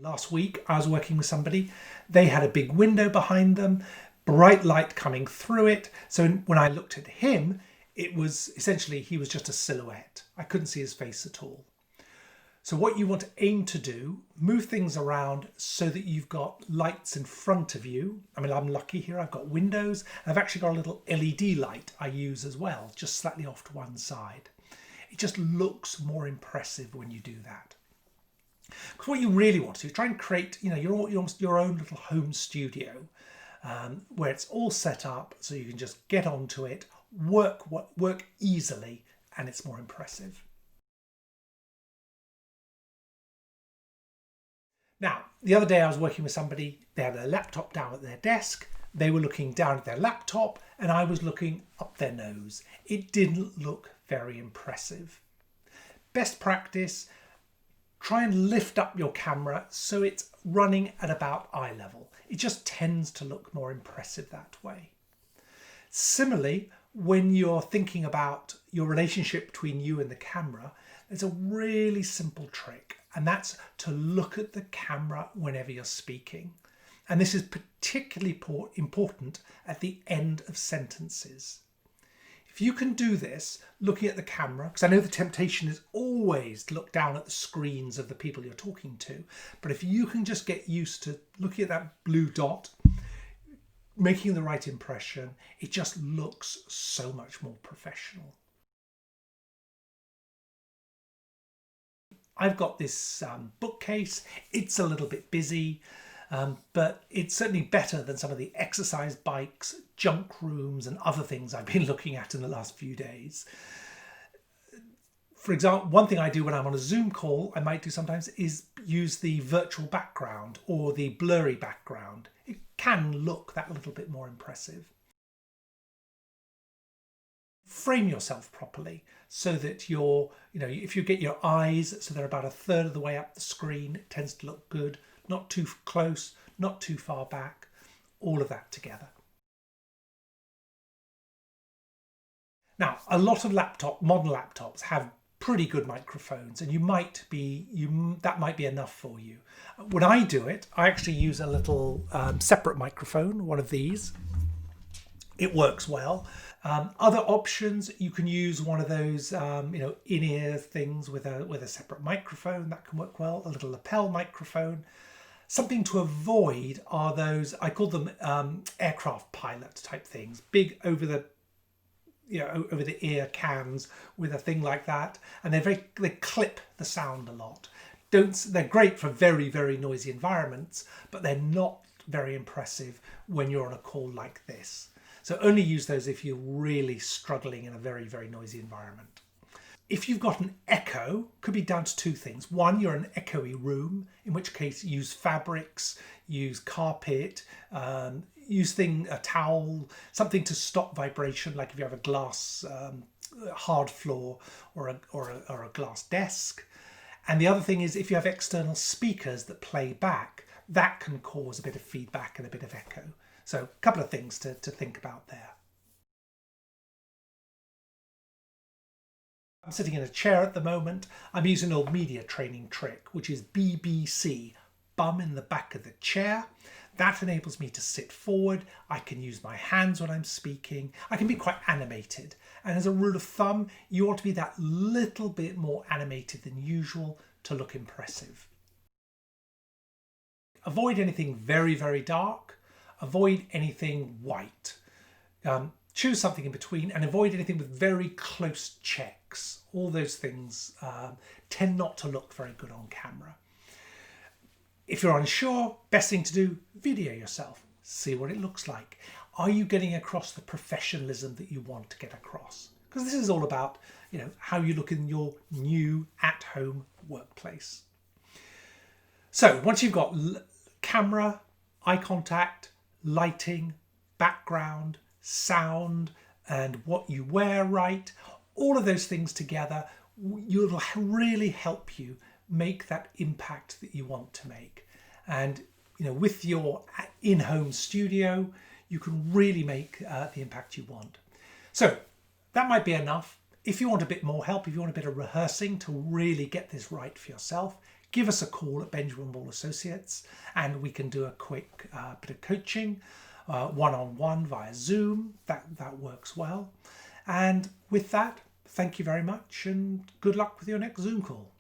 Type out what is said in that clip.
Last week I was working with somebody. They had a big window behind them, bright light coming through it. So when I looked at him, it was essentially, he was just a silhouette. I couldn't see his face at all. So what you want to aim to do, move things around so that you've got lights in front of you. I mean, I'm lucky here, I've got windows. I've actually got a little LED light I use as well, just slightly off to one side. It just looks more impressive when you do that. Because what you really want to do is try and create, your own little home studio where it's all set up so you can just get onto it, work easily, and it's more impressive. Now, the other day I was working with somebody, they had a laptop down at their desk, they were looking down at their laptop, and I was looking up their nose. It didn't look very impressive. Best practice, try and lift up your camera so it's running at about eye level. It just tends to look more impressive that way. Similarly, when you're thinking about your relationship between you and the camera, there's a really simple trick, and that's to look at the camera whenever you're speaking. And this is particularly important at the end of sentences. If you can do this, looking at the camera, because I know the temptation is always to look down at the screens of the people you're talking to, but if you can just get used to looking at that blue dot, making the right impression, it just looks so much more professional. I've got this bookcase. It's a little bit busy. But it's certainly better than some of the exercise bikes, junk rooms and other things I've been looking at in the last few days. For example, one thing I do when I'm on a Zoom call, I might do sometimes, is use the virtual background or the blurry background. It can look that little bit more impressive. Frame yourself properly so that if you get your eyes so they're about a third of the way up the screen, it tends to look good. Not too close, not too far back, all of that together. Now, a lot of modern laptops have pretty good microphones, and that might be enough for you. When I do it, I actually use a little separate microphone, one of these. It works well. Other options, you can use one of those in-ear things with a separate microphone. That can work well. A little lapel microphone. Something to avoid are those, I call them aircraft pilot type things, big over the ear cans with a thing like that, and they clip the sound a lot. They're great for very, very noisy environments, but they're not very impressive when you're on a call like this. So only use those if you're really struggling in a very, very noisy environment. If you've got an echo, could be down to two things. One, you're in an echoey room, in which case use fabrics, use carpet, use a towel, something to stop vibration, like if you have a glass hard floor or a glass desk. And the other thing is if you have external speakers that play back, that can cause a bit of feedback and a bit of echo. So a couple of things to think about there. I'm sitting in a chair at the moment. I'm using an old media training trick, which is BBC, bum in the back of the chair. That enables me to sit forward. I can use my hands when I'm speaking. I can be quite animated. And as a rule of thumb, you want to be that little bit more animated than usual to look impressive. Avoid anything very, very dark. Avoid anything white. Choose something in between and avoid anything with very close checks. All those things tend not to look very good on camera. If you're unsure, best thing to do, video yourself. See what it looks like. Are you getting across the professionalism that you want to get across? Because this is all about, how you look in your new at-home workplace. So once you've got camera, eye contact, lighting, background, sound, and what you wear right, all of those things together will really help you make that impact that you want to make. And with your in-home studio, you can really make the impact you want. So that might be enough. If you want a bit more help, if you want a bit of rehearsing to really get this right for yourself, give us a call at Benjamin Wall Associates and we can do a quick bit of coaching, one-on-one via Zoom. That works well. And with that, thank you very much and good luck with your next Zoom call.